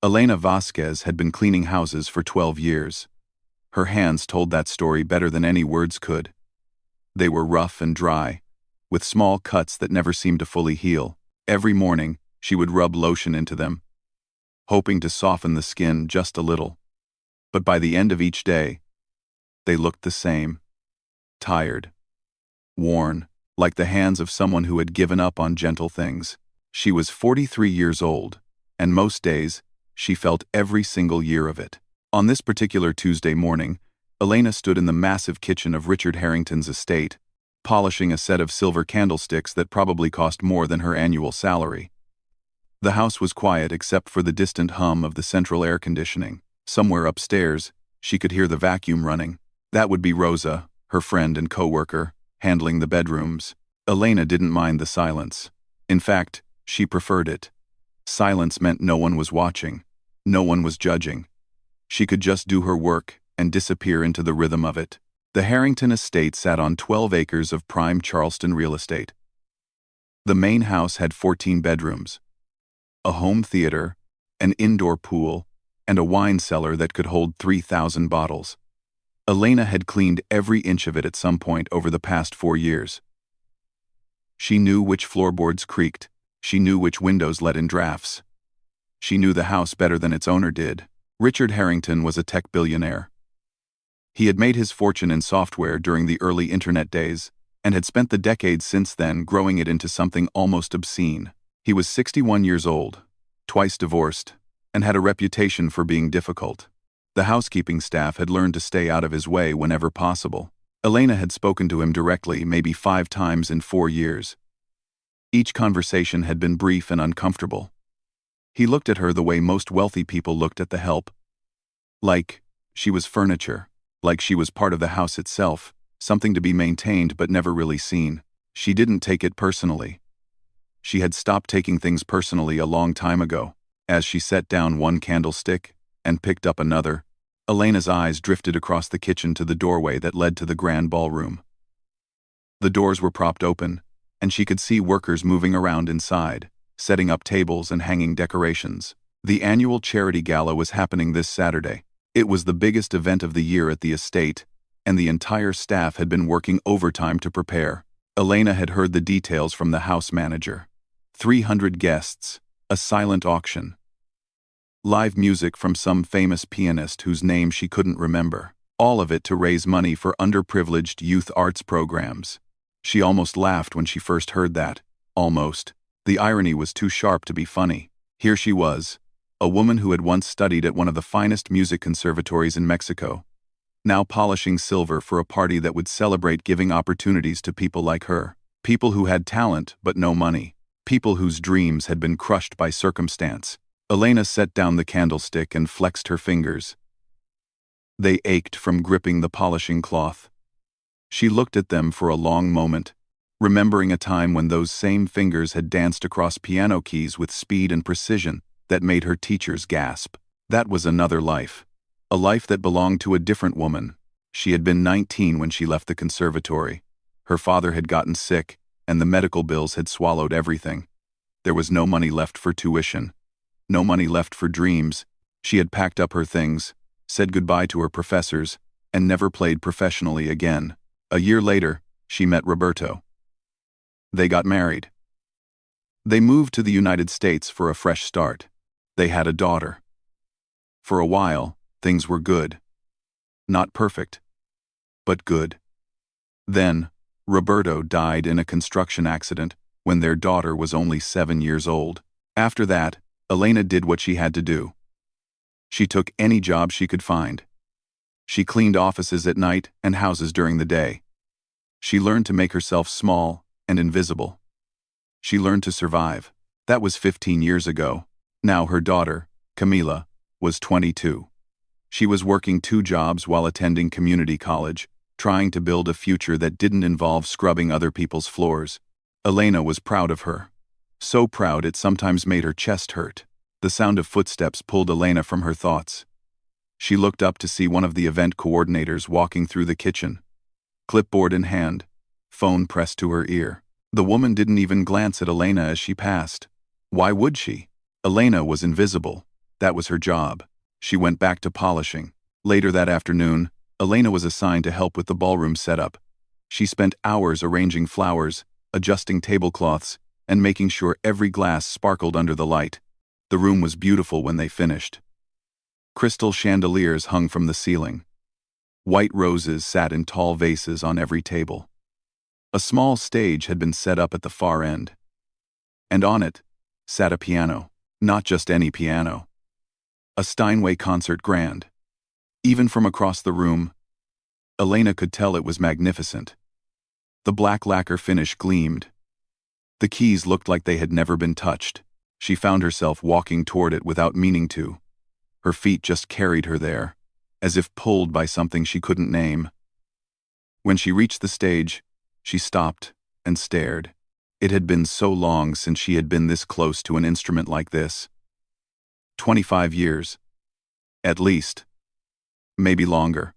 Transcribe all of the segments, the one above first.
Elena Vasquez had been cleaning houses for 12 years. Her hands told that story better than any words could. They were rough and dry, with small cuts that never seemed to fully heal. Every morning, she would rub lotion into them, hoping to soften the skin just a little. But by the end of each day, they looked the same. Tired. Worn, like the hands of someone who had given up on gentle things. She was 43 years old, and most days, she felt every single year of it. On this particular Tuesday morning, Elena stood in the massive kitchen of Richard Harrington's estate, polishing a set of silver candlesticks that probably cost more than her annual salary. The house was quiet except for the distant hum of the central air conditioning. Somewhere upstairs, she could hear the vacuum running. That would be Rosa, her friend and co-worker, handling the bedrooms. Elena didn't mind the silence. In fact, she preferred it. Silence meant no one was watching. No one was judging. She could just do her work and disappear into the rhythm of it. The Harrington estate sat on 12 acres of prime Charleston real estate. The main house had 14 bedrooms, a home theater, an indoor pool, and a wine cellar that could hold 3,000 bottles. Elena had cleaned every inch of it at some point over the past 4 years. She knew which floorboards creaked. She knew which windows let in drafts. She knew the house better than its owner did. Richard Harrington was a tech billionaire. He had made his fortune in software during the early internet days and had spent the decades since then growing it into something almost obscene. He was 61 years old, twice divorced, and had a reputation for being difficult. The housekeeping staff had learned to stay out of his way whenever possible. Elena had spoken to him directly maybe 5 times in 4 years. Each conversation had been brief and uncomfortable. He looked at her the way most wealthy people looked at the help. Like she was furniture, like she was part of the house itself, something to be maintained but never really seen. She didn't take it personally. She had stopped taking things personally a long time ago. As she set down one candlestick and picked up another, Elena's eyes drifted across the kitchen to the doorway that led to the grand ballroom. The doors were propped open, and she could see workers moving around inside, setting up tables and hanging decorations. The annual charity gala was happening this Saturday. It was the biggest event of the year at the estate, and the entire staff had been working overtime to prepare. Elena had heard the details from the house manager. 300 guests, a silent auction, live music from some famous pianist whose name she couldn't remember, all of it to raise money for underprivileged youth arts programs. She almost laughed when she first heard that. Almost. The irony was too sharp to be funny. Here she was, a woman who had once studied at one of the finest music conservatories in Mexico, now polishing silver for a party that would celebrate giving opportunities to people like her. People who had talent but no money. People whose dreams had been crushed by circumstance. Elena set down the candlestick and flexed her fingers. They ached from gripping the polishing cloth. She looked at them for a long moment, remembering a time when those same fingers had danced across piano keys with speed and precision that made her teachers gasp. That was another life. A life that belonged to a different woman. She had been 19 when she left the conservatory. Her father had gotten sick, and the medical bills had swallowed everything. There was no money left for tuition. No money left for dreams. She had packed up her things, said goodbye to her professors, and never played professionally again. A year later, she met Roberto. They got married. They moved to the United States for a fresh start. They had a daughter. For a while, things were good. Not perfect, but good. Then, Roberto died in a construction accident when their daughter was only 7 years old. After that, Elena did what she had to do. She took any job she could find. She cleaned offices at night and houses during the day. She learned to make herself small and invisible. She learned to survive. That was 15 years ago. Now her daughter, Camila, was 22. She was working 2 jobs while attending community college, trying to build a future that didn't involve scrubbing other people's floors. Elena was proud of her. So proud it sometimes made her chest hurt. The sound of footsteps pulled Elena from her thoughts. She looked up to see one of the event coordinators walking through the kitchen, clipboard in hand, phone pressed to her ear. The woman didn't even glance at Elena as she passed. Why would she? Elena was invisible. That was her job. She went back to polishing. Later that afternoon, Elena was assigned to help with the ballroom setup. She spent hours arranging flowers, adjusting tablecloths, and making sure every glass sparkled under the light. The room was beautiful when they finished. Crystal chandeliers hung from the ceiling. White roses sat in tall vases on every table. A small stage had been set up at the far end. And on it sat a piano. Not just any piano. A Steinway concert grand. Even from across the room, Elena could tell it was magnificent. The black lacquer finish gleamed. The keys looked like they had never been touched. She found herself walking toward it without meaning to. Her feet just carried her there, as if pulled by something she couldn't name. When she reached the stage, she stopped and stared. It had been so long since she had been this close to an instrument like this. 25 years. At least. Maybe longer.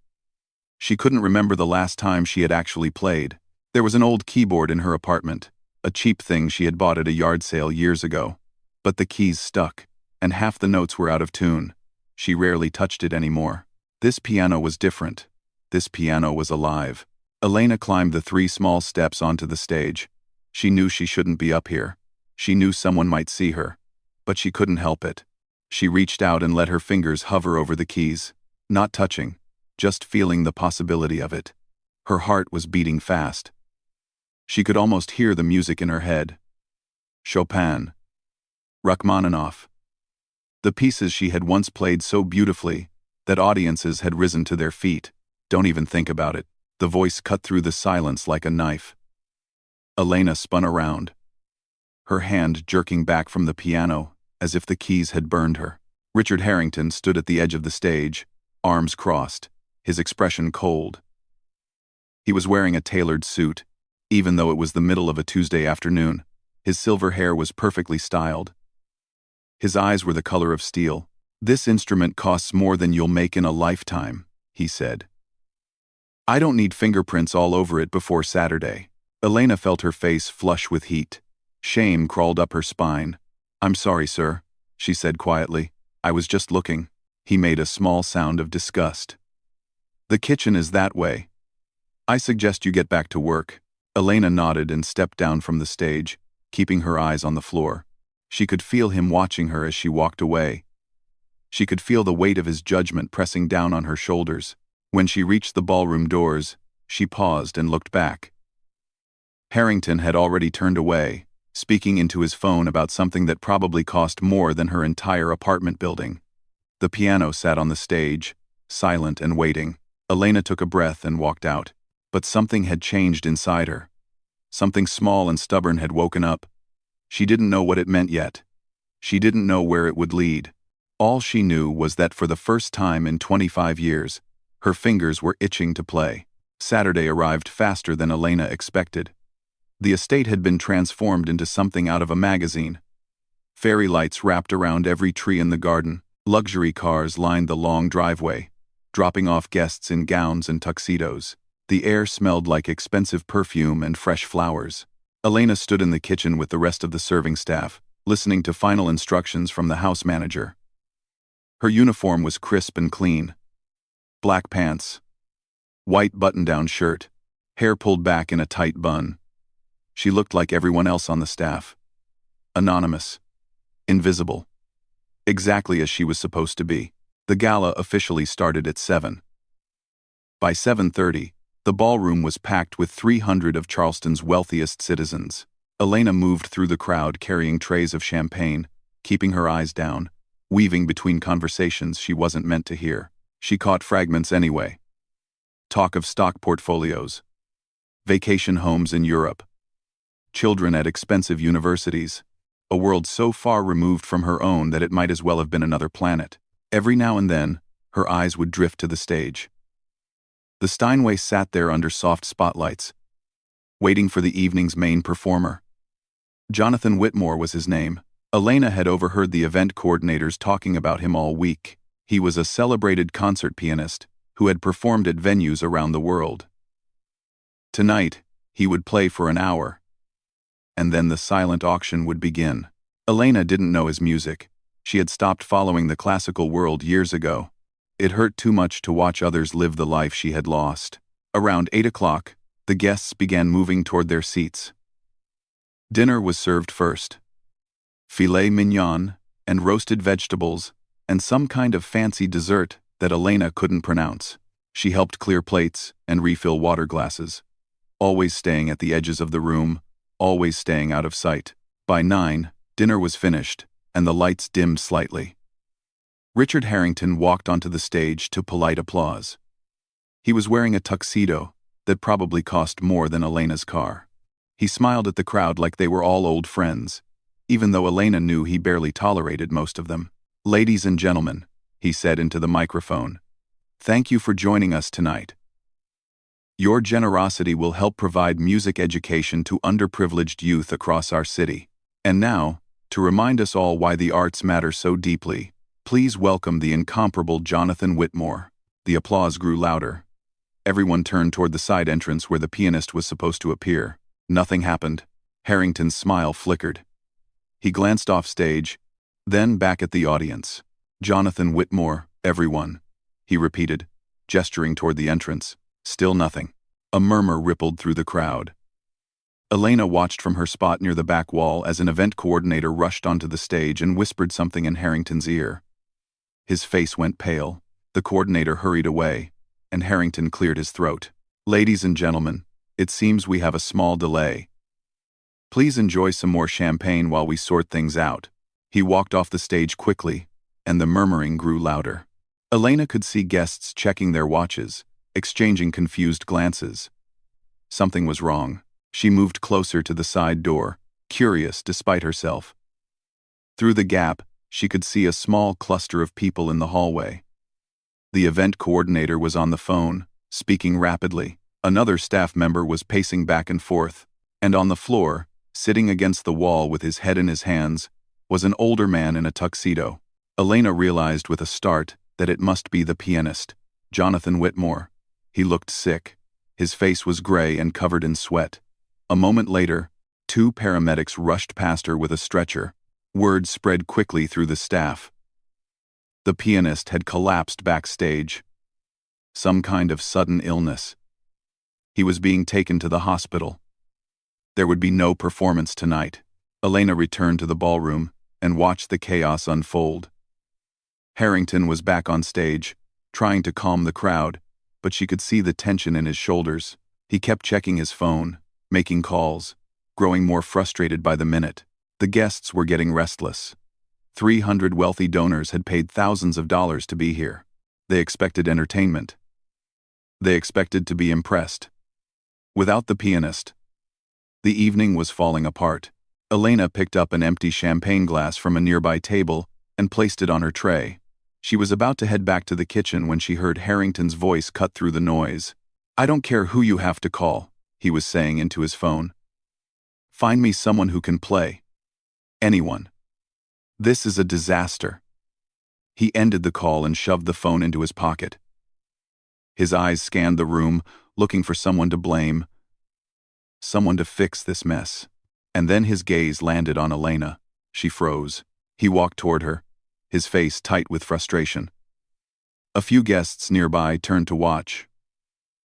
She couldn't remember the last time she had actually played. There was an old keyboard in her apartment, a cheap thing she had bought at a yard sale years ago. But the keys stuck, and half the notes were out of tune. She rarely touched it anymore. This piano was different. This piano was alive. Elena climbed the 3 small steps onto the stage. She knew she shouldn't be up here. She knew someone might see her. But she couldn't help it. She reached out and let her fingers hover over the keys. Not touching, just feeling the possibility of it. Her heart was beating fast. She could almost hear the music in her head. Chopin. Rachmaninoff. The pieces she had once played so beautifully that audiences had risen to their feet. Don't even think about it. The voice cut through the silence like a knife. Elena spun around, her hand jerking back from the piano as if the keys had burned her. Richard Harrington stood at the edge of the stage, arms crossed, his expression cold. He was wearing a tailored suit, even though it was the middle of a Tuesday afternoon. His silver hair was perfectly styled. His eyes were the color of steel. "This instrument costs more than you'll make in a lifetime," he said. "I don't need fingerprints all over it before Saturday." Elena felt her face flush with heat. Shame crawled up her spine. "I'm sorry, sir," she said quietly. "I was just looking." He made a small sound of disgust. "The kitchen is that way. I suggest you get back to work." Elena nodded and stepped down from the stage, keeping her eyes on the floor. She could feel him watching her as she walked away. She could feel the weight of his judgment pressing down on her shoulders. When she reached the ballroom doors, she paused and looked back. Harrington had already turned away, speaking into his phone about something that probably cost more than her entire apartment building. The piano sat on the stage, silent and waiting. Elena took a breath and walked out. But something had changed inside her. Something small and stubborn had woken up. She didn't know what it meant yet. She didn't know where it would lead. All she knew was that for the first time in 25 years, her fingers were itching to play. Saturday arrived faster than Elena expected. The estate had been transformed into something out of a magazine. Fairy lights wrapped around every tree in the garden. Luxury cars lined the long driveway, dropping off guests in gowns and tuxedos. The air smelled like expensive perfume and fresh flowers. Elena stood in the kitchen with the rest of the serving staff, listening to final instructions from the house manager. Her uniform was crisp and clean. Black pants, white button-down shirt, hair pulled back in a tight bun. She looked like everyone else on the staff. Anonymous. Invisible. Exactly as she was supposed to be. The gala officially started at 7. By 7:30, the ballroom was packed with 300 of Charleston's wealthiest citizens. Elena moved through the crowd carrying trays of champagne, keeping her eyes down, weaving between conversations she wasn't meant to hear. She caught fragments anyway. Talk of stock portfolios, vacation homes in Europe, children at expensive universities, a world so far removed from her own that it might as well have been another planet. Every now and then, her eyes would drift to the stage. The Steinway sat there under soft spotlights, waiting for the evening's main performer. Jonathan Whitmore was his name. Elena had overheard the event coordinators talking about him all week. He was a celebrated concert pianist who had performed at venues around the world. Tonight, he would play for an hour, and then the silent auction would begin. Elena didn't know his music. She had stopped following the classical world years ago. It hurt too much to watch others live the life she had lost. Around 8 o'clock, the guests began moving toward their seats. Dinner was served first. Filet mignon, and roasted vegetables, and some kind of fancy dessert that Elena couldn't pronounce. She helped clear plates and refill water glasses, always staying at the edges of the room, always staying out of sight. By 9, dinner was finished, and the lights dimmed slightly. Richard Harrington walked onto the stage to polite applause. He was wearing a tuxedo that probably cost more than Elena's car. He smiled at the crowd like they were all old friends, even though Elena knew he barely tolerated most of them. "Ladies and gentlemen," he said into the microphone, "thank you for joining us tonight. Your generosity will help provide music education to underprivileged youth across our city. And now, to remind us all why the arts matter so deeply, please welcome the incomparable Jonathan Whitmore." The applause grew louder. Everyone turned toward the side entrance where the pianist was supposed to appear. Nothing happened. Harrington's smile flickered. He glanced off stage, then back at the audience. "Jonathan Whitmore, everyone," he repeated, gesturing toward the entrance. Still nothing. A murmur rippled through the crowd. Elena watched from her spot near the back wall as an event coordinator rushed onto the stage and whispered something in Harrington's ear. His face went pale. The coordinator hurried away, and Harrington cleared his throat. "Ladies and gentlemen, it seems we have a small delay. Please enjoy some more champagne while we sort things out." He walked off the stage quickly, and the murmuring grew louder. Elena could see guests checking their watches, exchanging confused glances. Something was wrong. She moved closer to the side door, curious despite herself. Through the gap, she could see a small cluster of people in the hallway. The event coordinator was on the phone, speaking rapidly. Another staff member was pacing back and forth, and on the floor, sitting against the wall with his head in his hands, was an older man in a tuxedo. Elena realized with a start that it must be the pianist, Jonathan Whitmore. He looked sick. His face was gray and covered in sweat. A moment later, 2 paramedics rushed past her with a stretcher. Word spread quickly through the staff. The pianist had collapsed backstage. Some kind of sudden illness. He was being taken to the hospital. There would be no performance tonight. Elena returned to the ballroom and watched the chaos unfold. Harrington was back on stage, trying to calm the crowd, but she could see the tension in his shoulders. He kept checking his phone, making calls, growing more frustrated by the minute. The guests were getting restless. 300 wealthy donors had paid thousands of dollars to be here. They expected entertainment. They expected to be impressed. Without the pianist, the evening was falling apart. Elena picked up an empty champagne glass from a nearby table and placed it on her tray. She was about to head back to the kitchen when she heard Harrington's voice cut through the noise. "I don't care who you have to call," he was saying into his phone. "Find me someone who can play. Anyone. This is a disaster." He ended the call and shoved the phone into his pocket. His eyes scanned the room, looking for someone to blame, someone to fix this mess. And then his gaze landed on Elena. She froze. He walked toward her, his face tight with frustration. A few guests nearby turned to watch,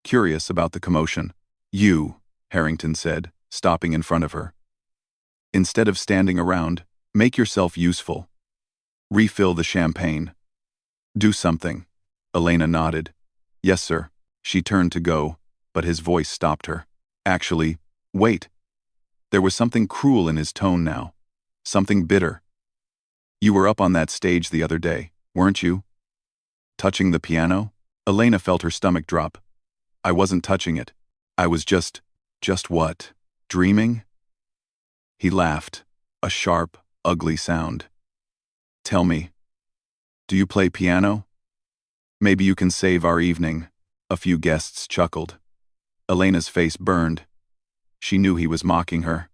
curious about the commotion. "You," Harrington said, stopping in front of her. "Instead of standing around, make yourself useful. Refill the champagne. Do something." Elena nodded. "Yes, sir." She turned to go, but his voice stopped her. "Actually, wait." There was something cruel in his tone now. Something bitter. "You were up on that stage the other day, weren't you? Touching the piano?" Elena felt her stomach drop. "I wasn't touching it. I was just what? Dreaming?" He laughed, a sharp, ugly sound. "Tell me, do you play piano? Maybe you can save our evening." A few guests chuckled. Elena's face burned. She knew he was mocking her.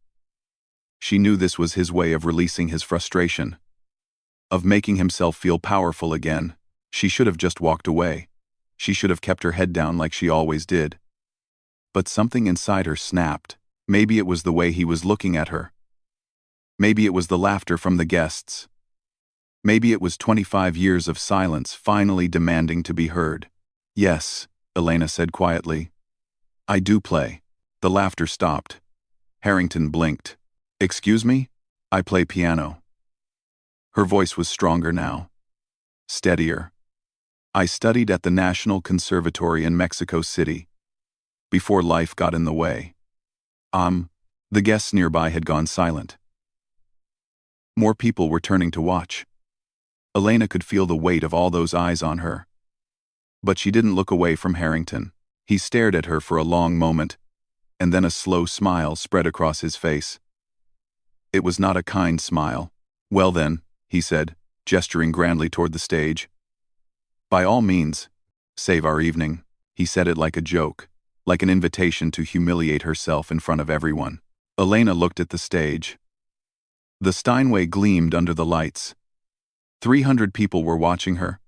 She knew this was his way of releasing his frustration, of making himself feel powerful again. She should have just walked away. She should have kept her head down like she always did. But something inside her snapped. Maybe it was the way he was looking at her. Maybe it was the laughter from the guests. Maybe it was 25 years of silence finally demanding to be heard. Yes, Elena said quietly. I do play. The laughter stopped. Harrington blinked. Excuse me? I play piano. Her voice was stronger now. Steadier. I studied at the National Conservatory in Mexico City. Before life got in the way. The guests nearby had gone silent. More people were turning to watch. Elena could feel the weight of all those eyes on her. But she didn't look away from Harrington. He stared at her for a long moment, and then a slow smile spread across his face. It was not a kind smile. Well then, he said, gesturing grandly toward the stage. By all means, save our evening. He said it like a joke, like an invitation to humiliate herself in front of everyone. Elena looked at the stage. The Steinway gleamed under the lights. 300 people were watching her,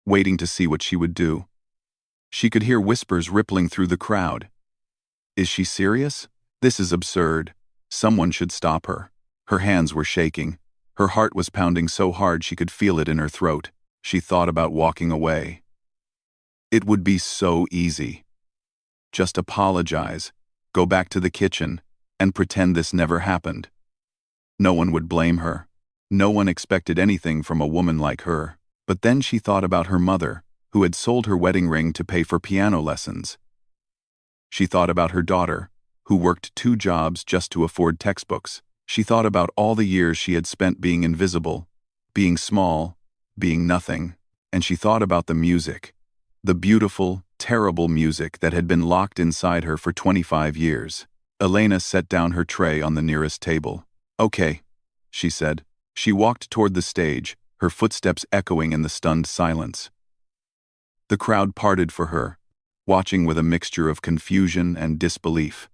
waiting to see what she would do. She could hear whispers rippling through the crowd. Is she serious? This is absurd. Someone should stop her. Her hands were shaking. Her heart was pounding so hard she could feel it in her throat. She thought about walking away. It would be so easy. Just apologize, go back to the kitchen, and pretend this never happened. No one would blame her. No one expected anything from a woman like her. But then she thought about her mother, who had sold her wedding ring to pay for piano lessons. She thought about her daughter, who worked 2 jobs just to afford textbooks. She thought about all the years she had spent being invisible, being small, being nothing. And she thought about the music, the beautiful, terrible music that had been locked inside her for 25 years. Elena set down her tray on the nearest table. Okay, she said. She walked toward the stage, her footsteps echoing in the stunned silence. The crowd parted for her, watching with a mixture of confusion and disbelief.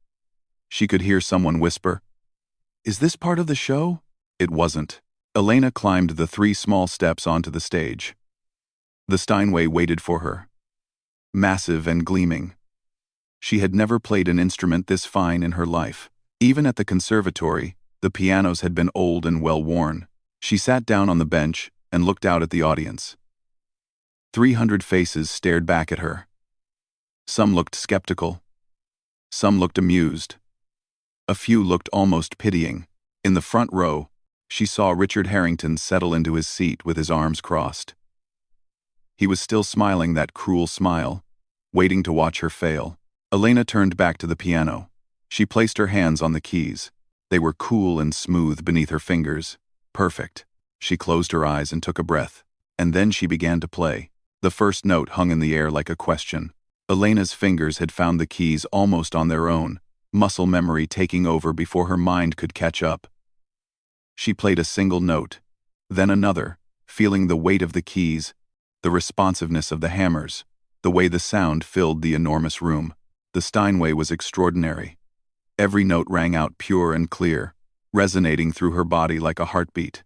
She could hear someone whisper, "Is this part of the show?" It wasn't. Elena climbed the 3 small steps onto the stage. The Steinway waited for her, massive and gleaming. She had never played an instrument this fine in her life. Even at the conservatory, the pianos had been old and well-worn. She sat down on the bench and looked out at the audience. 300 faces stared back at her. Some looked skeptical. Some looked amused. A few looked almost pitying. In the front row, she saw Richard Harrington settle into his seat with his arms crossed. He was still smiling that cruel smile, waiting to watch her fail. Elena turned back to the piano. She placed her hands on the keys. They were cool and smooth beneath her fingers. Perfect. She closed her eyes and took a breath. And then she began to play. The first note hung in the air like a question. Elena's fingers had found the keys almost on their own, muscle memory taking over before her mind could catch up. She played a single note, then another, feeling the weight of the keys, the responsiveness of the hammers, the way the sound filled the enormous room. The Steinway was extraordinary. Every note rang out pure and clear, resonating through her body like a heartbeat.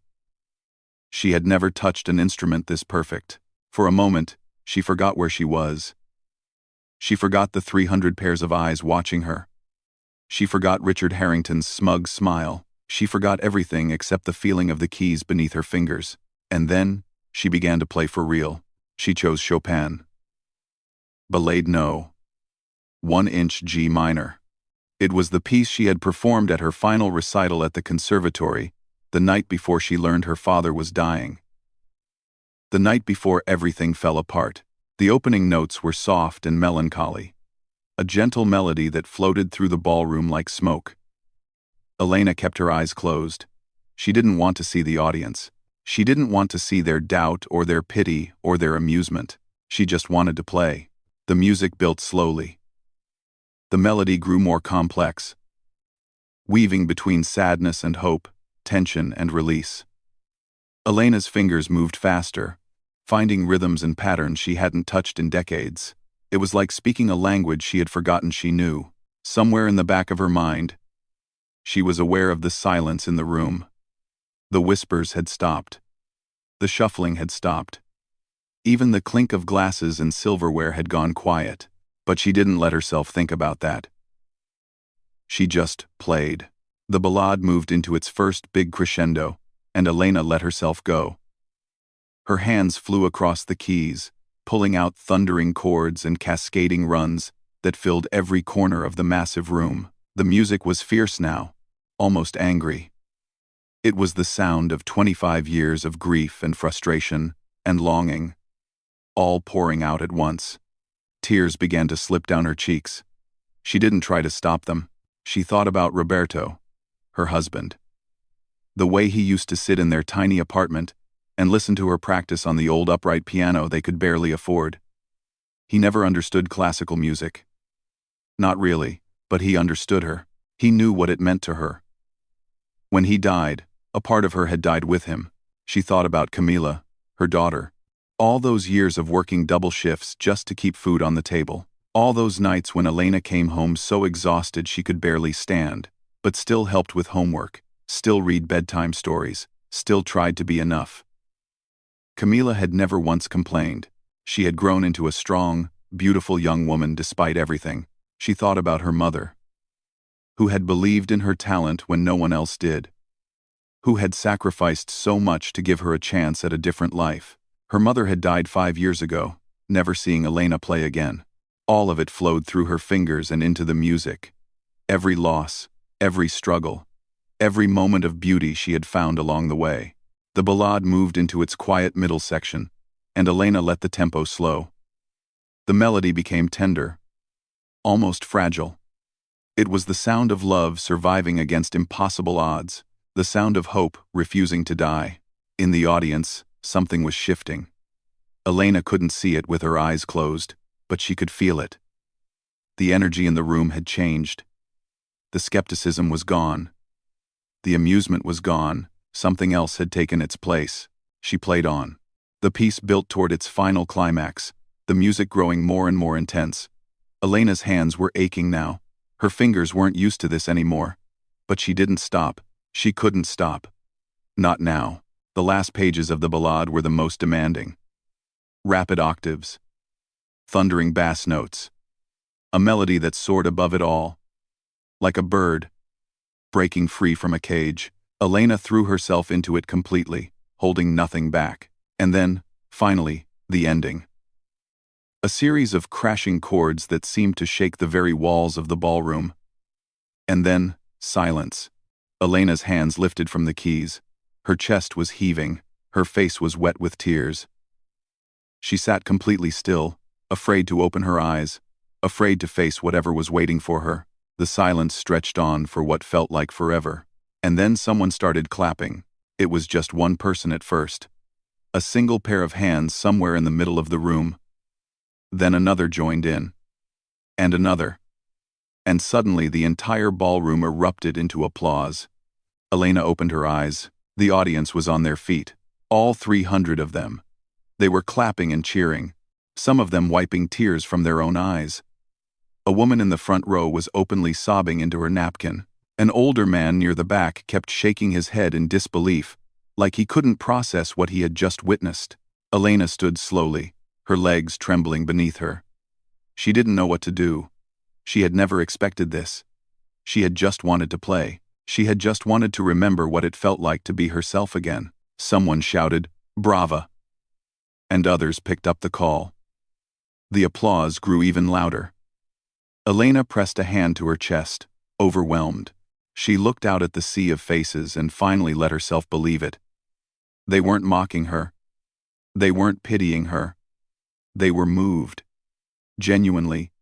She had never touched an instrument this perfect. For a moment, she forgot where she was. She forgot the 300 pairs of eyes watching her. She forgot Richard Harrington's smug smile. She forgot everything except the feeling of the keys beneath her fingers. And then, she began to play for real. She chose Chopin. Ballade No. 1-inch G minor. It was the piece she had performed at her final recital at the conservatory, the night before she learned her father was dying. The night before everything fell apart. The opening notes were soft and melancholy, a gentle melody that floated through the ballroom like smoke. Elena kept her eyes closed. She didn't want to see the audience. She didn't want to see their doubt or their pity or their amusement. She just wanted to play. The music built slowly. The melody grew more complex, weaving between sadness and hope, tension and release. Elena's fingers moved faster, finding rhythms and patterns she hadn't touched in decades. It was like speaking a language she had forgotten she knew. Somewhere in the back of her mind, she was aware of the silence in the room. The whispers had stopped. The shuffling had stopped. Even the clink of glasses and silverware had gone quiet, but she didn't let herself think about that. She just played. The ballade moved into its first big crescendo, and Elena let herself go. Her hands flew across the keys, pulling out thundering chords and cascading runs that filled every corner of the massive room. The music was fierce now, almost angry. It was the sound of 25 years of grief and frustration and longing, all pouring out at once. Tears began to slip down her cheeks. She didn't try to stop them. She thought about Roberto, her husband. The way he used to sit in their tiny apartment and listen to her practice on the old upright piano they could barely afford. He never understood classical music. Not really, but he understood her. He knew what it meant to her. When he died, a part of her had died with him. She thought about Camila, her daughter. All those years of working double shifts just to keep food on the table. All those nights when Elena came home so exhausted she could barely stand, but still helped with homework, still read bedtime stories, still tried to be enough. Camila had never once complained. She had grown into a strong, beautiful young woman despite everything. She thought about her mother, who had believed in her talent when no one else did, who had sacrificed so much to give her a chance at a different life. Her mother had died 5 years ago, never seeing Elena play again. All of it flowed through her fingers and into the music. Every loss, every struggle, every moment of beauty she had found along the way. The ballade moved into its quiet middle section, and Elena let the tempo slow. The melody became tender, almost fragile. It was the sound of love surviving against impossible odds, the sound of hope refusing to die. In the audience, something was shifting. Elena couldn't see it with her eyes closed, but she could feel it. The energy in the room had changed. The skepticism was gone. The amusement was gone. Something else had taken its place. She played on. The piece built toward its final climax, the music growing more and more intense. Elena's hands were aching now. Her fingers weren't used to this anymore. But she didn't stop. She couldn't stop. Not now. The last pages of the ballade were the most demanding. Rapid octaves. Thundering bass notes. A melody that soared above it all. Like a bird, breaking free from a cage, Elena threw herself into it completely, holding nothing back. And then, finally, the ending. A series of crashing chords that seemed to shake the very walls of the ballroom. And then, silence. Elena's hands lifted from the keys. Her chest was heaving. Her face was wet with tears. She sat completely still, afraid to open her eyes, afraid to face whatever was waiting for her. The silence stretched on for what felt like forever. And then someone started clapping. It was just one person at first. A single pair of hands somewhere in the middle of the room. Then another joined in. And another. And suddenly the entire ballroom erupted into applause. Elena opened her eyes. The audience was on their feet. All 300 of them. They were clapping and cheering, some of them wiping tears from their own eyes. A woman in the front row was openly sobbing into her napkin. An older man near the back kept shaking his head in disbelief, like he couldn't process what he had just witnessed. Elena stood slowly, her legs trembling beneath her. She didn't know what to do. She had never expected this. She had just wanted to play. She had just wanted to remember what it felt like to be herself again. Someone shouted, "Brava!" And others picked up the call. The applause grew even louder. Elena pressed a hand to her chest, overwhelmed. She looked out at the sea of faces and finally let herself believe it. They weren't mocking her. They weren't pitying her. They were moved. Genuinely,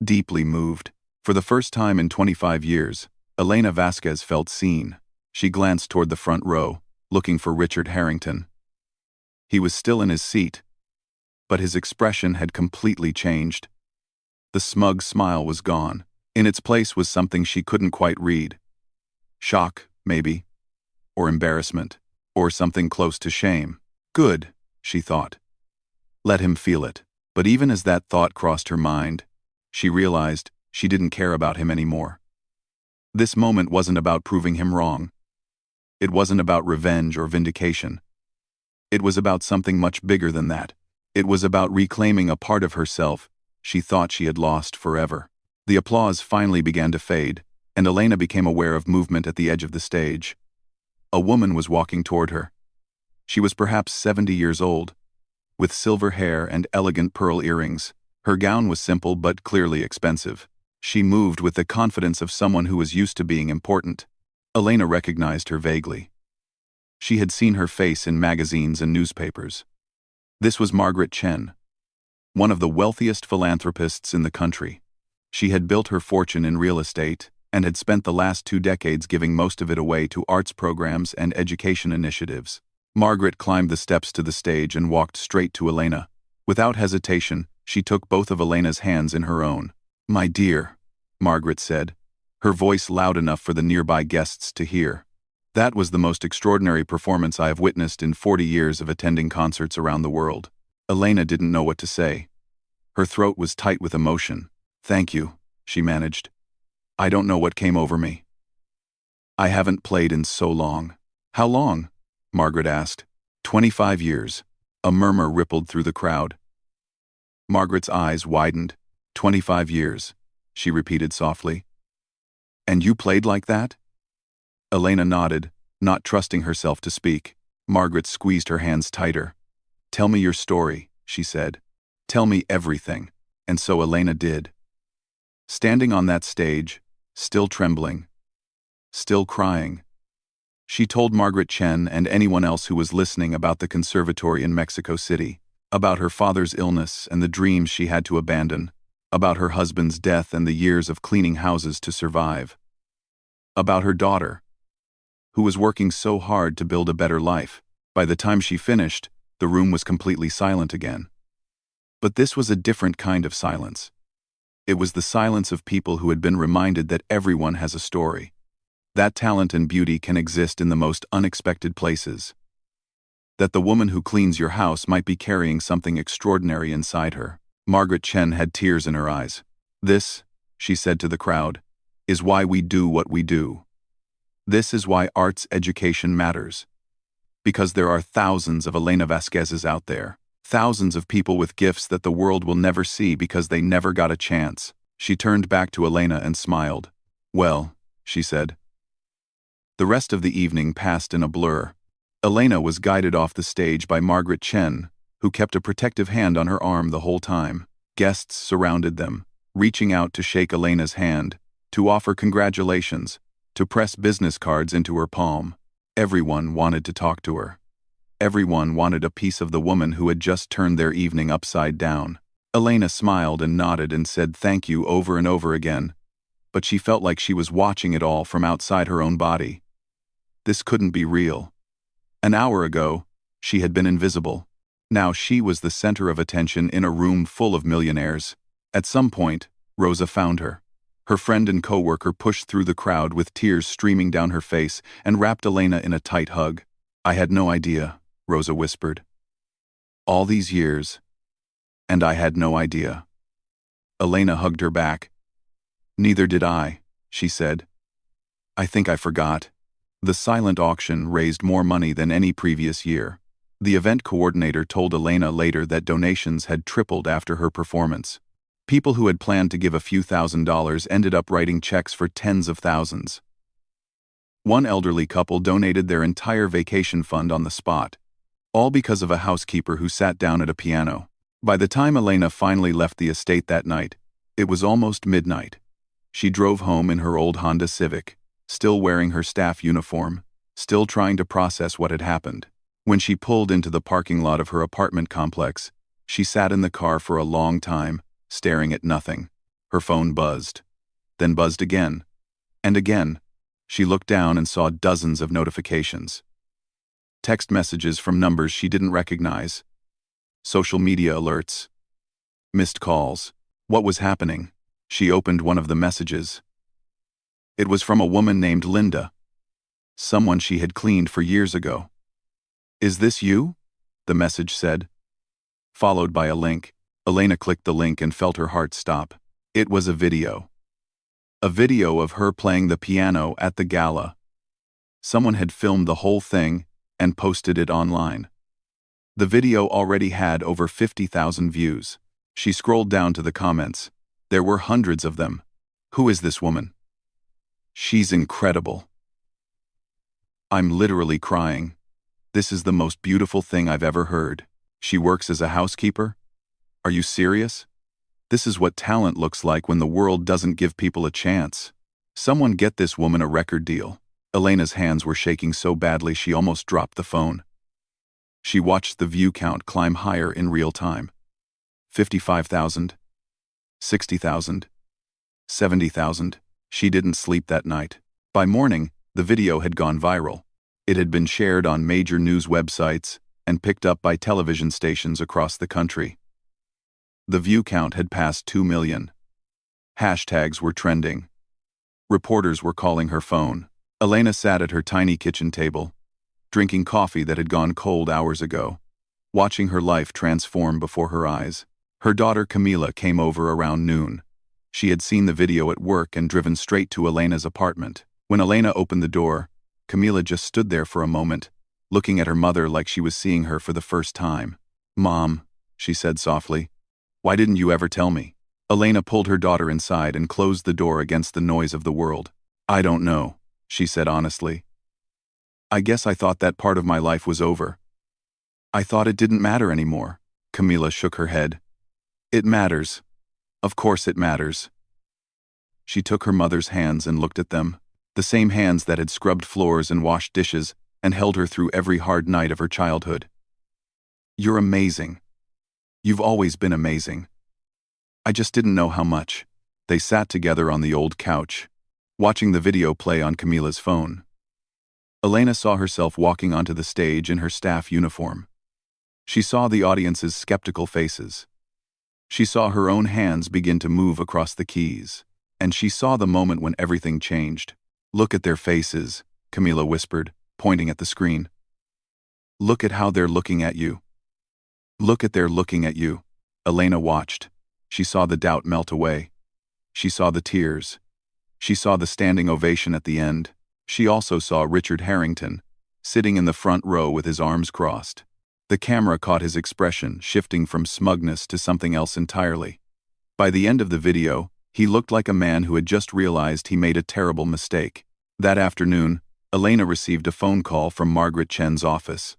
deeply moved. For the first time in 25 years, Elena Vasquez felt seen. She glanced toward the front row, looking for Richard Harrington. He was still in his seat, but his expression had completely changed. The smug smile was gone. In its place was something she couldn't quite read. Shock, maybe, or embarrassment, or something close to shame. Good, she thought. Let him feel it. But even as that thought crossed her mind, she realized she didn't care about him anymore. This moment wasn't about proving him wrong. It wasn't about revenge or vindication. It was about something much bigger than that. It was about reclaiming a part of herself she thought she had lost forever. The applause finally began to fade, and Elena became aware of movement at the edge of the stage. A woman was walking toward her. She was perhaps 70 years old, with silver hair and elegant pearl earrings. Her gown was simple but clearly expensive. She moved with the confidence of someone who was used to being important. Elena recognized her vaguely. She had seen her face in magazines and newspapers. This was Margaret Chen, one of the wealthiest philanthropists in the country. She had built her fortune in real estate and had spent the last 2 decades giving most of it away to arts programs and education initiatives. Margaret climbed the steps to the stage and walked straight to Elena. Without hesitation, she took both of Elena's hands in her own. "My dear," Margaret said, her voice loud enough for the nearby guests to hear. "That was the most extraordinary performance I have witnessed in 40 years of attending concerts around the world." Elena didn't know what to say. Her throat was tight with emotion. "Thank you," she managed. "I don't know what came over me. I haven't played in so long." "How long?" Margaret asked. 25 years. A murmur rippled through the crowd. Margaret's eyes widened. 25 years, she repeated softly. "And you played like that?" Elena nodded, not trusting herself to speak. Margaret squeezed her hands tighter. "Tell me your story," she said. "Tell me everything." And so Elena did. Standing on that stage, still trembling, still crying, she told Margaret Chen and anyone else who was listening about the conservatory in Mexico City, about her father's illness and the dreams she had to abandon, about her husband's death and the years of cleaning houses to survive, about her daughter, who was working so hard to build a better life. By the time she finished, the room was completely silent again. But this was a different kind of silence. It was the silence of people who had been reminded that everyone has a story, that talent and beauty can exist in the most unexpected places, that the woman who cleans your house might be carrying something extraordinary inside her. Margaret Chen had tears in her eyes. "This," she said to the crowd, "is why we do what we do. This is why arts education matters. Because there are thousands of Elena Vasquezes out there, thousands of people with gifts that the world will never see because they never got a chance." She turned back to Elena and smiled. "Well," she said. The rest of the evening passed in a blur. Elena was guided off the stage by Margaret Chen, who kept a protective hand on her arm the whole time. Guests surrounded them, reaching out to shake Elena's hand, to offer congratulations, to press business cards into her palm. Everyone wanted to talk to her. Everyone wanted a piece of the woman who had just turned their evening upside down. Elena smiled and nodded and said thank you over and over again, but she felt like she was watching it all from outside her own body. This couldn't be real. An hour ago, she had been invisible. Now she was the center of attention in a room full of millionaires. At some point, Rosa found her. Her friend and co-worker pushed through the crowd with tears streaming down her face and wrapped Elena in a tight hug. "I had no idea," Rosa whispered. "All these years, and I had no idea." Elena hugged her back. "Neither did I," she said. "I think I forgot." The silent auction raised more money than any previous year. The event coordinator told Elena later that donations had tripled after her performance. People who had planned to give a few $1,000s ended up writing checks for tens of thousands. One elderly couple donated their entire vacation fund on the spot, all because of a housekeeper who sat down at a piano. By the time Elena finally left the estate that night, it was almost midnight. She drove home in her old Honda Civic, still wearing her staff uniform, still trying to process what had happened. When she pulled into the parking lot of her apartment complex, she sat in the car for a long time, staring at nothing. Her phone buzzed, then buzzed again, and again. She looked down and saw dozens of notifications. Text messages from numbers she didn't recognize. Social media alerts. Missed calls. What was happening? She opened one of the messages. It was from a woman named Linda, someone she had cleaned for years ago. "Is this you?" the message said, followed by a link. Elena clicked the link and felt her heart stop. It was a video. A video of her playing the piano at the gala. Someone had filmed the whole thing and posted it online. The video already had over 50,000 views. She scrolled down to the comments. There were hundreds of them. "Who is this woman? She's incredible. I'm literally crying. This is the most beautiful thing I've ever heard. She works as a housekeeper? Are you serious? This is what talent looks like when the world doesn't give people a chance. Someone get this woman a record deal. Elena's hands were shaking so badly she almost dropped the phone. She watched the view count climb higher in real time. 55,000. 60,000. 70,000. She didn't sleep that night. By morning, the video had gone viral. It had been shared on major news websites and picked up by television stations across the country. The view count had passed 2 million. Hashtags were trending. Reporters were calling her phone. Elena sat at her tiny kitchen table, drinking coffee that had gone cold hours ago, watching her life transform before her eyes. Her daughter Camila came over around noon. She had seen the video at work and driven straight to Elena's apartment. When Elena opened the door, Camila just stood there for a moment, looking at her mother like she was seeing her for the first time. "Mom," she said softly, "why didn't you ever tell me?" Elena pulled her daughter inside and closed the door against the noise of the world. "I don't know," she said honestly. "I guess I thought that part of my life was over. I thought it didn't matter anymore." Camila shook her head. "It matters. Of course it matters." She took her mother's hands and looked at them, the same hands that had scrubbed floors and washed dishes and held her through every hard night of her childhood. "You're amazing. You've always been amazing. I just didn't know how much." They sat together on the old couch, watching the video play on Camila's phone. Elena saw herself walking onto the stage in her staff uniform. She saw the audience's skeptical faces. She saw her own hands begin to move across the keys, and she saw the moment when everything changed. "Look at their faces," Camila whispered, pointing at the screen. "Look at how they're looking at you. Look at they're looking at you." Elena watched. She saw the doubt melt away. She saw the tears. She saw the standing ovation at the end. She also saw Richard Harrington, sitting in the front row with his arms crossed. The camera caught his expression, shifting from smugness to something else entirely. By the end of the video, he looked like a man who had just realized he made a terrible mistake. That afternoon, Elena received a phone call from Margaret Chen's office.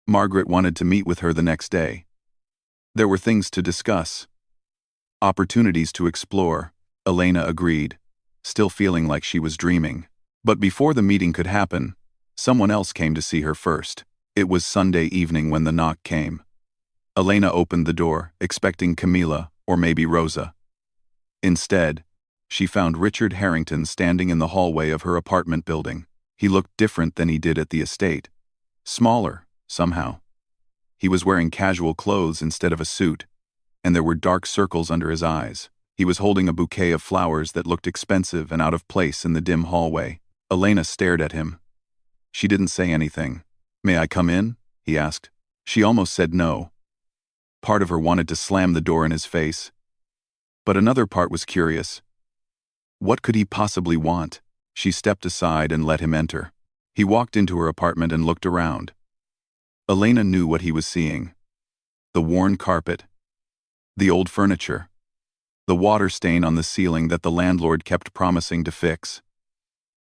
Margaret wanted to meet with her the next day. There were things to discuss. Opportunities to explore. Elena agreed, still feeling like she was dreaming. But before the meeting could happen, someone else came to see her first. It was Sunday evening when the knock came. Elena opened the door, expecting Camila or maybe Rosa. Instead, she found Richard Harrington standing in the hallway of her apartment building. He looked different than he did at the estate. Smaller, somehow. He was wearing casual clothes instead of a suit, and there were dark circles under his eyes. He was holding a bouquet of flowers that looked expensive and out of place in the dim hallway. Elena stared at him. She didn't say anything. "May I come in?" he asked. She almost said no. Part of her wanted to slam the door in his face. But another part was curious. What could he possibly want? She stepped aside and let him enter. He walked into her apartment and looked around. Elena knew what he was seeing. The worn carpet. The old furniture. The water stain on the ceiling that the landlord kept promising to fix.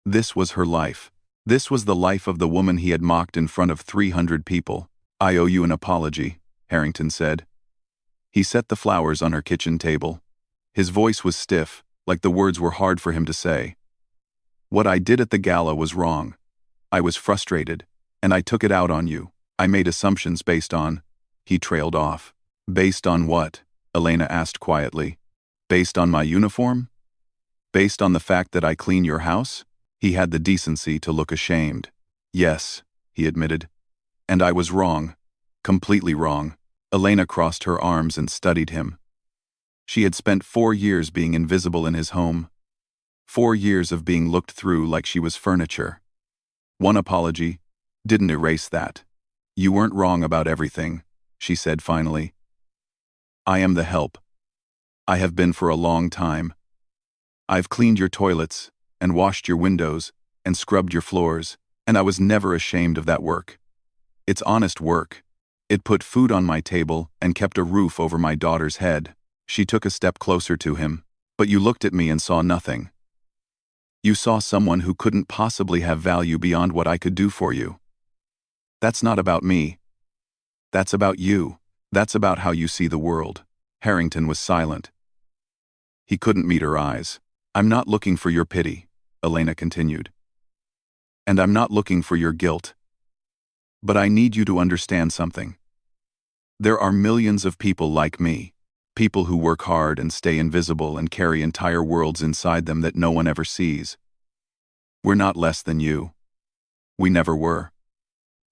This was her life. This was the life of the woman he had mocked in front of 300 people. "I owe you an apology," Harrington said. He set the flowers on her kitchen table. His voice was stiff, like the words were hard for him to say. "What I did at the gala was wrong. I was frustrated, and I took it out on you. I made assumptions based on..." He trailed off. "Based on what?" Elena asked quietly. "Based on my uniform? Based on the fact that I clean your house?" He had the decency to look ashamed. "Yes," he admitted. "And I was wrong. Completely wrong." Elena crossed her arms and studied him. She had spent 4 years being invisible in his home. 4 years of being looked through like she was furniture. One apology didn't erase that. "You weren't wrong about everything," she said finally. "I am the help. I have been for a long time. I've cleaned your toilets, and washed your windows, and scrubbed your floors, and I was never ashamed of that work. It's honest work. It put food on my table and kept a roof over my daughter's head." She took a step closer to him. "But you looked at me and saw nothing. You saw someone who couldn't possibly have value beyond what I could do for you. That's not about me. That's about you. That's about how you see the world. Harrington was silent. He couldn't meet her eyes. I'm not looking for your pity, Elena continued. And I'm not looking for your guilt. But I need you to understand something. There are millions of people like me. People who work hard and stay invisible and carry entire worlds inside them that no one ever sees. We're not less than you. We never were.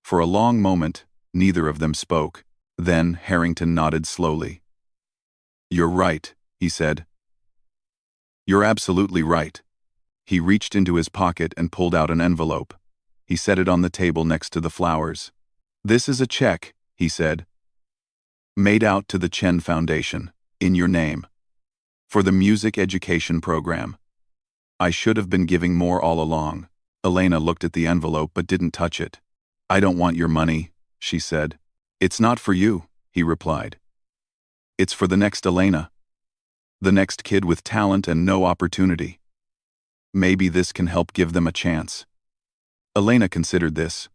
For a long moment, neither of them spoke. Then Harrington nodded slowly. You're right, he said. You're absolutely right. He reached into his pocket and pulled out an envelope. He set it on the table next to the flowers. This is a check, he said. Made out to the Chen Foundation, in your name. For the music education program. I should have been giving more all along. Elena looked at the envelope but didn't touch it. I don't want your money, she said. It's not for you, he replied. It's for the next Elena. The next kid with talent and no opportunity. Maybe this can help give them a chance. Elena considered this.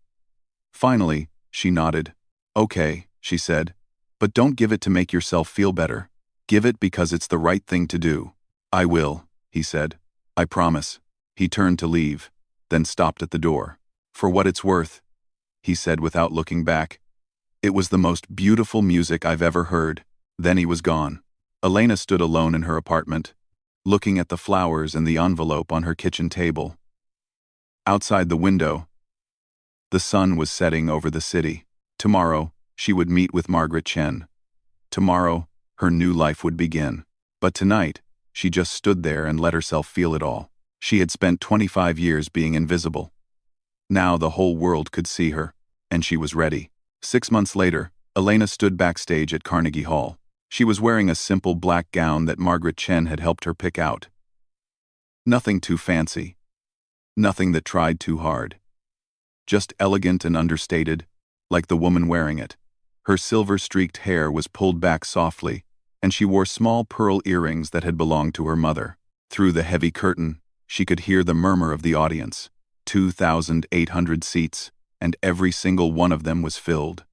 Finally, she nodded. Okay, she said. But don't give it to make yourself feel better. Give it because it's the right thing to do. I will, he said. I promise. He turned to leave, then stopped at the door. For what it's worth, he said without looking back. It was the most beautiful music I've ever heard. Then he was gone. Elena stood alone in her apartment, looking at the flowers and the envelope on her kitchen table. Outside the window, the sun was setting over the city. Tomorrow, she would meet with Margaret Chen. Tomorrow, her new life would begin. But tonight, she just stood there and let herself feel it all. She had spent 25 years being invisible. Now the whole world could see her, and she was ready. 6 months later, Elena stood backstage at Carnegie Hall. She was wearing a simple black gown that Margaret Chen had helped her pick out. Nothing too fancy. Nothing that tried too hard. Just elegant and understated, like the woman wearing it. Her silver-streaked hair was pulled back softly, and she wore small pearl earrings that had belonged to her mother. Through the heavy curtain, she could hear the murmur of the audience. 2,800 seats, and every single one of them was filled.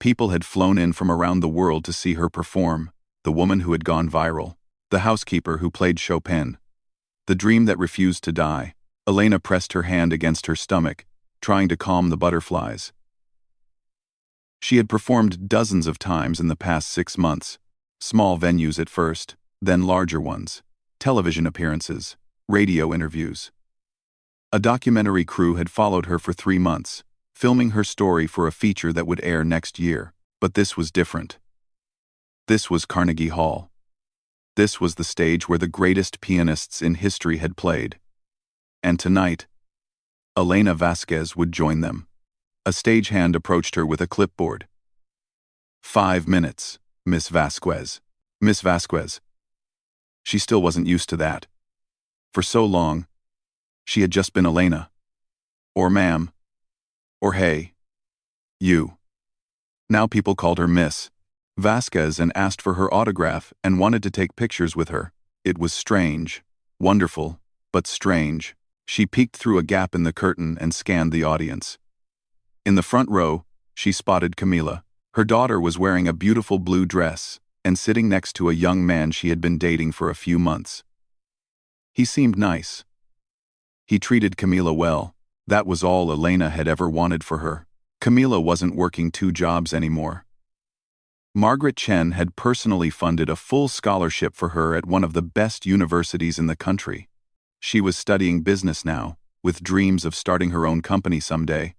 People had flown in from around the world to see her perform, the woman who had gone viral, the housekeeper who played Chopin, the dream that refused to die. Elena pressed her hand against her stomach, trying to calm the butterflies. She had performed dozens of times in the past 6 months, small venues at first, then larger ones, television appearances, radio interviews. A documentary crew had followed her for 3 months, filming her story for a feature that would air next year. But this was different. This was Carnegie Hall. This was the stage where the greatest pianists in history had played. And tonight, Elena Vasquez would join them. A stagehand approached her with a clipboard. 5 minutes, Miss Vasquez. Miss Vasquez. She still wasn't used to that. For so long, she had just been Elena. Or ma'am. Or hey. You. Now people called her Miss Vasquez and asked for her autograph and wanted to take pictures with her. It was strange, wonderful, but strange. She peeked through a gap in the curtain and scanned the audience. In the front row, she spotted Camila. Her daughter was wearing a beautiful blue dress and sitting next to a young man she had been dating for a few months. He seemed nice. He treated Camila well. That was all Elena had ever wanted for her. Camila wasn't working 2 jobs anymore. Margaret Chen had personally funded a full scholarship for her at one of the best universities in the country. She was studying business now, with dreams of starting her own company someday.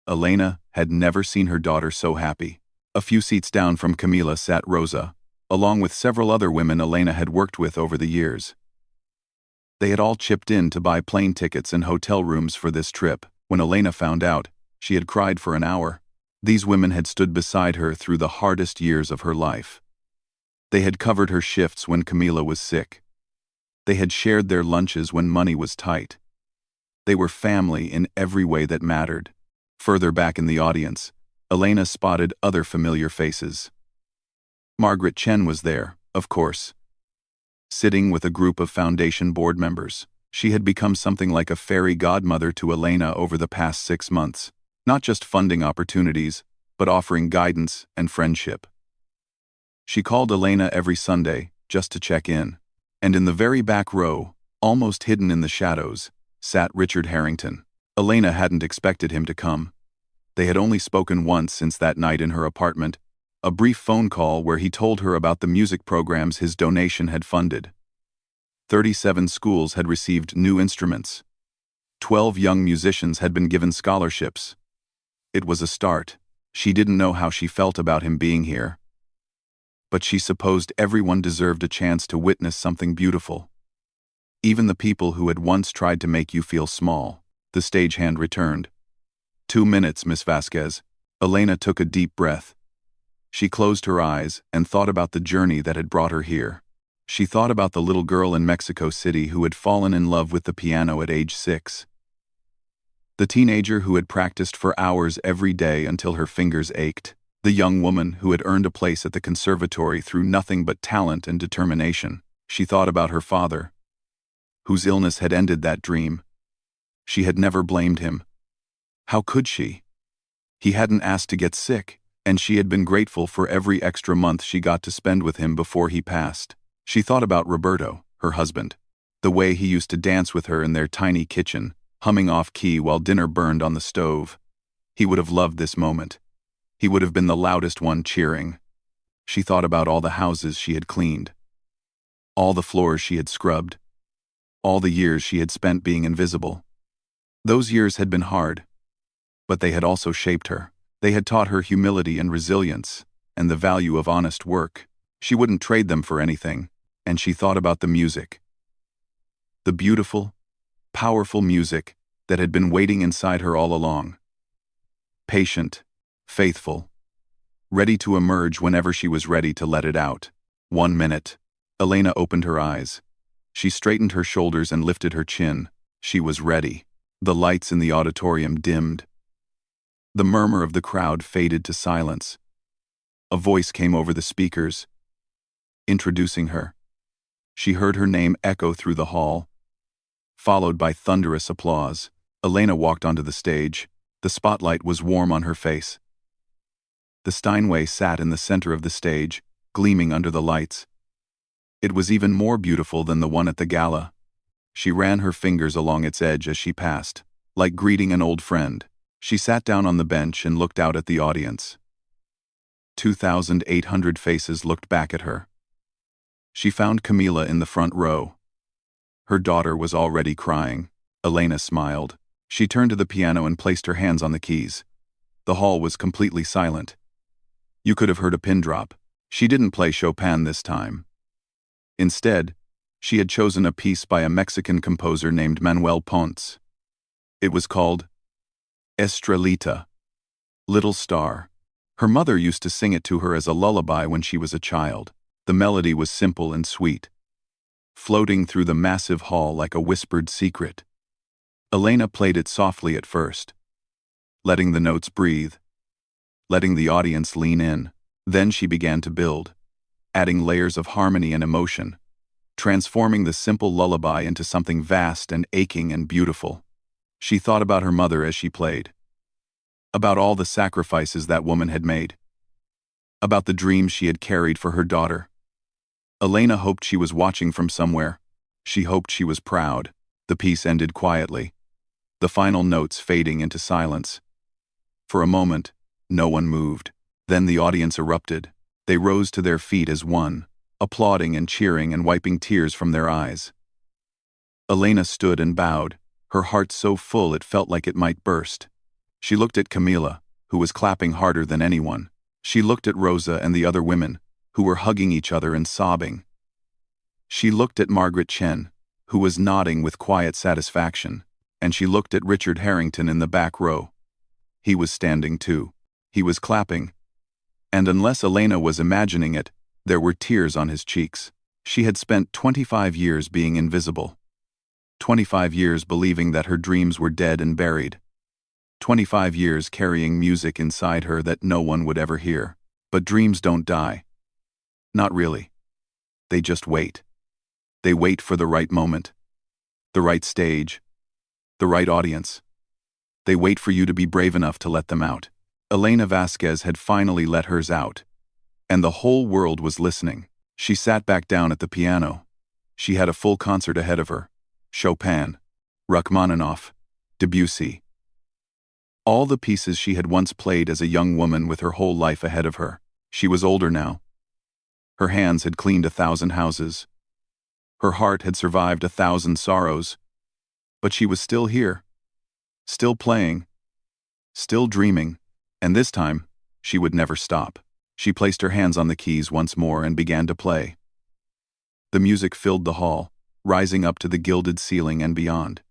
Elena had never seen her daughter so happy. A few seats down from Camila sat Rosa, along with several other women Elena had worked with over the years. They had all chipped in to buy plane tickets and hotel rooms for this trip. When Elena found out, she had cried for an hour. These women had stood beside her through the hardest years of her life. They had covered her shifts when Camila was sick. They had shared their lunches when money was tight. They were family in every way that mattered. Further back in the audience, Elena spotted other familiar faces. Margaret Chen was there, of course. Sitting with a group of foundation board members, she had become something like a fairy godmother to Elena over the past 6 months. Not just funding opportunities, but offering guidance and friendship. She called Elena every Sunday, just to check in. And in the very back row, almost hidden in the shadows, sat Richard Harrington. Elena hadn't expected him to come. They had only spoken once since that night in her apartment, a brief phone call where he told her about the music programs his donation had funded. 37 schools had received new instruments. 12 young musicians had been given scholarships. It was a start. She didn't know how she felt about him being here. But she supposed everyone deserved a chance to witness something beautiful. Even the people who had once tried to make you feel small. The stagehand returned. 2 minutes, Miss Vasquez. Elena took a deep breath. She closed her eyes and thought about the journey that had brought her here. She thought about the little girl in Mexico City who had fallen in love with the piano at age 6. The teenager who had practiced for hours every day until her fingers ached. The young woman who had earned a place at the conservatory through nothing but talent and determination. She thought about her father, whose illness had ended that dream. She had never blamed him. How could she? He hadn't asked to get sick, and she had been grateful for every extra month she got to spend with him before he passed. She thought about Roberto, her husband, the way he used to dance with her in their tiny kitchen, humming off-key while dinner burned on the stove. He would have loved this moment. He would have been the loudest one cheering. She thought about all the houses she had cleaned, all the floors she had scrubbed, all the years she had spent being invisible. Those years had been hard, but they had also shaped her. They had taught her humility and resilience, and the value of honest work. She wouldn't trade them for anything, and she thought about the music. The beautiful, powerful music that had been waiting inside her all along. Patient, faithful, ready to emerge whenever she was ready to let it out. 1 minute. Elena opened her eyes. She straightened her shoulders and lifted her chin. She was ready. The lights in the auditorium dimmed. The murmur of the crowd faded to silence. A voice came over the speakers, introducing her. She heard her name echo through the hall, followed by thunderous applause. Elena walked onto the stage. The spotlight was warm on her face. The Steinway sat in the center of the stage, gleaming under the lights. It was even more beautiful than the one at the gala. She ran her fingers along its edge as she passed, like greeting an old friend. She sat down on the bench and looked out at the audience. 2,800 faces looked back at her. She found Camila in the front row. Her daughter was already crying. Elena smiled. She turned to the piano and placed her hands on the keys. The hall was completely silent. You could have heard a pin drop. She didn't play Chopin this time. Instead, she had chosen a piece by a Mexican composer named Manuel Ponce. It was called Estrelita, Little Star. Her mother used to sing it to her as a lullaby when she was a child. The melody was simple and sweet, floating through the massive hall like a whispered secret. Elena played it softly at first, letting the notes breathe, letting the audience lean in. Then she began to build, adding layers of harmony and emotion, transforming the simple lullaby into something vast and aching and beautiful. She thought about her mother as she played, about all the sacrifices that woman had made, about the dreams she had carried for her daughter. Elena hoped she was watching from somewhere. She hoped she was proud. The piece ended quietly, the final notes fading into silence. For a moment, no one moved. Then the audience erupted. They rose to their feet as one, applauding and cheering and wiping tears from their eyes. Elena stood and bowed, her heart so full it felt like it might burst. She looked at Camila, who was clapping harder than anyone. She looked at Rosa and the other women, who were hugging each other and sobbing. She looked at Margaret Chen, who was nodding with quiet satisfaction, and she looked at Richard Harrington in the back row. He was standing too. He was clapping. And unless Elena was imagining it, there were tears on his cheeks. She had spent 25 years being invisible. 25 years believing that her dreams were dead and buried. 25 years carrying music inside her that no one would ever hear. But dreams don't die. Not really. They just wait. They wait for the right moment, the right stage, the right audience. They wait for you to be brave enough to let them out. Elena Vasquez had finally let hers out. And the whole world was listening. She sat back down at the piano. She had a full concert ahead of her. Chopin, Rachmaninoff, Debussy. All the pieces she had once played as a young woman with her whole life ahead of her. She was older now. Her hands had cleaned 1,000 houses. Her heart had survived 1,000 sorrows. But she was still here. Still playing. Still dreaming. And this time, she would never stop. She placed her hands on the keys once more and began to play. The music filled the hall, rising up to the gilded ceiling and beyond.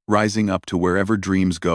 Rising up to wherever dreams go.